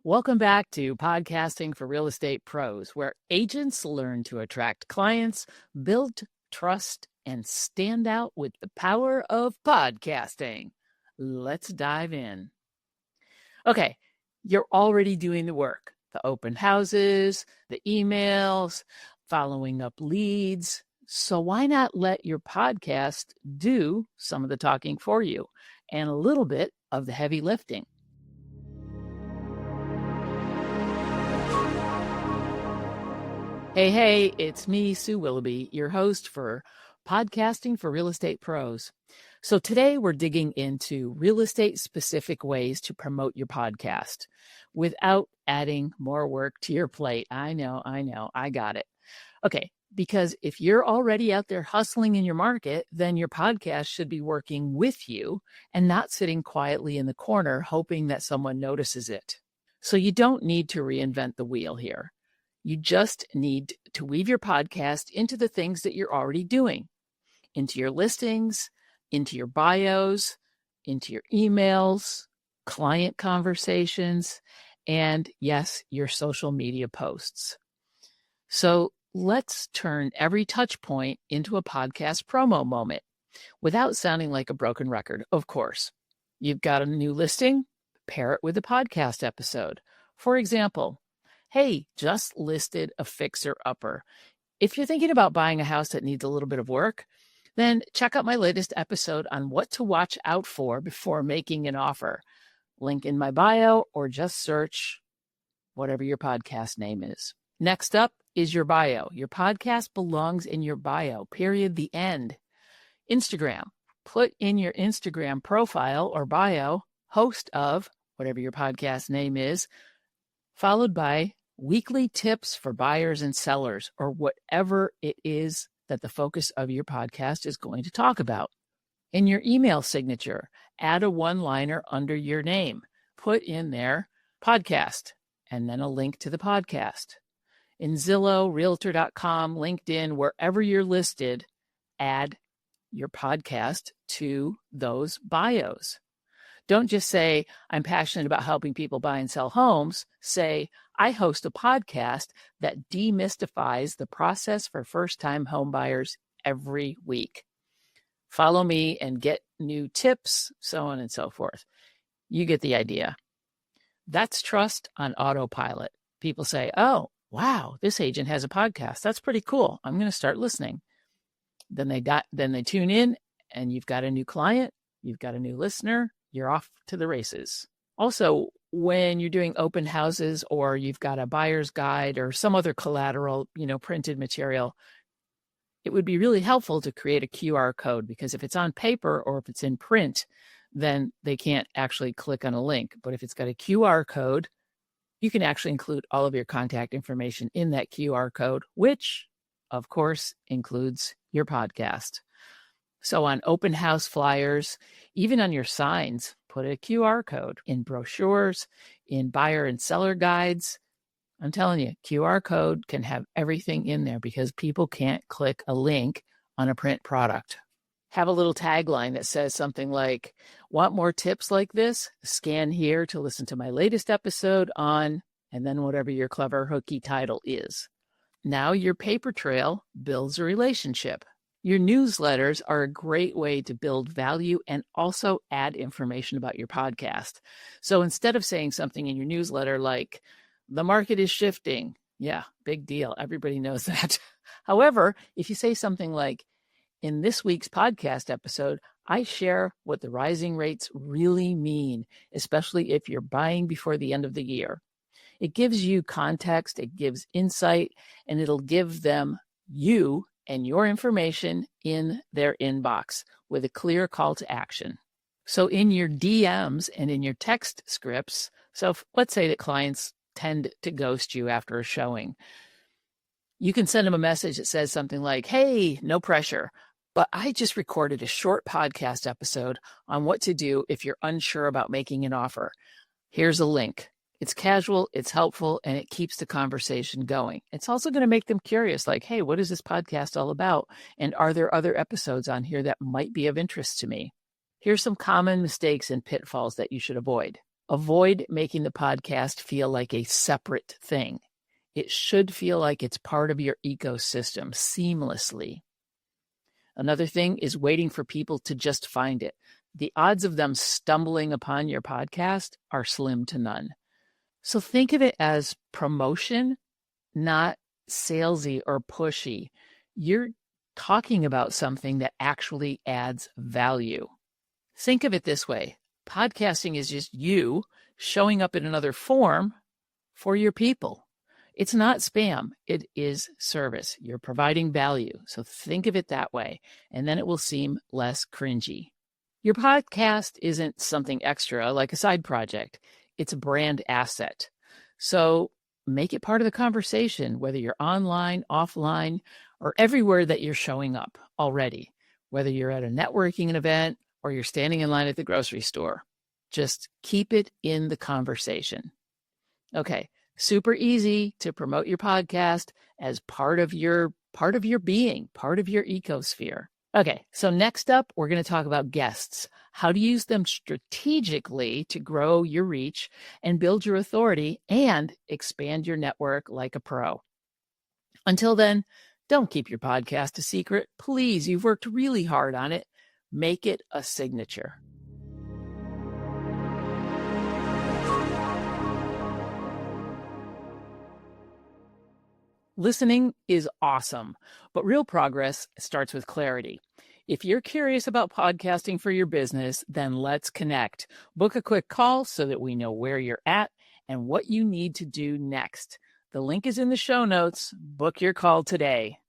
Welcome back to Podcasting for Real Estate Pros, where agents learn to attract clients, build trust, and stand out with the power of podcasting. Let's dive in. Okay, you're already doing the work, the open houses, the emails, following up leads. So why not let your podcast do some of the talking for you and a little bit of the heavy lifting? Hey, it's me, Sue Willoughby, your host for Podcasting for Real Estate Pros. So today we're digging into real estate specific ways to promote your podcast without adding more work to your plate. I know, I got it. Okay, because if you're already out there hustling in your market, then your podcast should be working with you and not sitting quietly in the corner hoping that someone notices it. So you don't need to reinvent the wheel here. You just need to weave your podcast into the things that you're already doing, into your listings, into your bios, into your emails, client conversations, and yes, your social media posts. So let's turn every touch point into a podcast promo moment without sounding like a broken record, of course. You've got a new listing, pair it with a podcast episode. For example, hey, just listed a fixer-upper. If you're thinking about buying a house that needs a little bit of work, then check out my latest episode on what to watch out for before making an offer. Link in my bio or just search whatever your podcast name is. Next up is your bio. Your podcast belongs in your bio, period, the end. Instagram. Put in your Instagram profile or bio, host of whatever your podcast name is, followed by weekly tips for buyers and sellers, or whatever it is that the focus of your podcast is going to talk about. In your email signature, add a one-liner under your name. Put in there podcast, and then a link to the podcast. In Zillow, Realtor.com, LinkedIn, wherever you're listed, add your podcast to those bios. Don't just say, I'm passionate about helping people buy and sell homes. Say, I host a podcast that demystifies the process for first-time home buyers every week. Follow me and get new tips, so on and so forth. You get the idea. That's trust on autopilot. People say, oh, wow, this agent has a podcast. That's pretty cool. I'm going to start listening. Then they tune in and you've got a new client. You've got a new listener. You're off to the races. Also, when you're doing open houses or you've got a buyer's guide or some other collateral, printed material, it would be really helpful to create a QR code, because if it's on paper or if it's in print, then they can't actually click on a link. But if it's got a QR code, you can actually include all of your contact information in that QR code, which, of course, includes your podcast. So on open house flyers, even on your signs, put a QR code. In brochures, in buyer and seller guides. I'm telling you, QR code can have everything in there because people can't click a link on a print product. Have a little tagline that says something like, want more tips like this? Scan here to listen to my latest episode on, and then whatever your clever hooky title is. Now your paper trail builds a relationship. Your newsletters are a great way to build value and also add information about your podcast. So instead of saying something in your newsletter like, the market is shifting. Yeah, big deal. Everybody knows that. However, if you say something like, in this week's podcast episode, I share what the rising rates really mean, especially if you're buying before the end of the year. It gives you context, it gives insight, and it'll give them you and your information in their inbox with a clear call to action. So in your DMs and in your text scripts, let's say that clients tend to ghost you after a showing. You can send them a message that says something like, hey, no pressure, but I just recorded a short podcast episode on what to do if you're unsure about making an offer. Here's a link. It's casual, it's helpful, and it keeps the conversation going. It's also going to make them curious, like, hey, what is this podcast all about? And are there other episodes on here that might be of interest to me? Here's some common mistakes and pitfalls that you should avoid. Avoid making the podcast feel like a separate thing. It should feel like it's part of your ecosystem seamlessly. Another thing is waiting for people to just find it. The odds of them stumbling upon your podcast are slim to none. So think of it as promotion, not salesy or pushy. You're talking about something that actually adds value. Think of it this way. Podcasting is just you showing up in another form for your people. It's not spam. It is service. You're providing value. So think of it that way, and then it will seem less cringy. Your podcast isn't something extra like a side project. It's a brand asset. So make it part of the conversation, whether you're online, offline, or everywhere that you're showing up already, whether you're at a networking event or you're standing in line at the grocery store. Just keep it in the conversation. Okay, super easy to promote your podcast as part of your being, part of your ecosphere. Okay, so next up, we're going to talk about guests, how to use them strategically to grow your reach and build your authority and expand your network like a pro. Until then, don't keep your podcast a secret. Please, you've worked really hard on it. Make it a signature. Listening is awesome, but real progress starts with clarity. If you're curious about podcasting for your business, then let's connect. Book a quick call so that we know where you're at and what you need to do next. The link is in the show notes. Book your call today.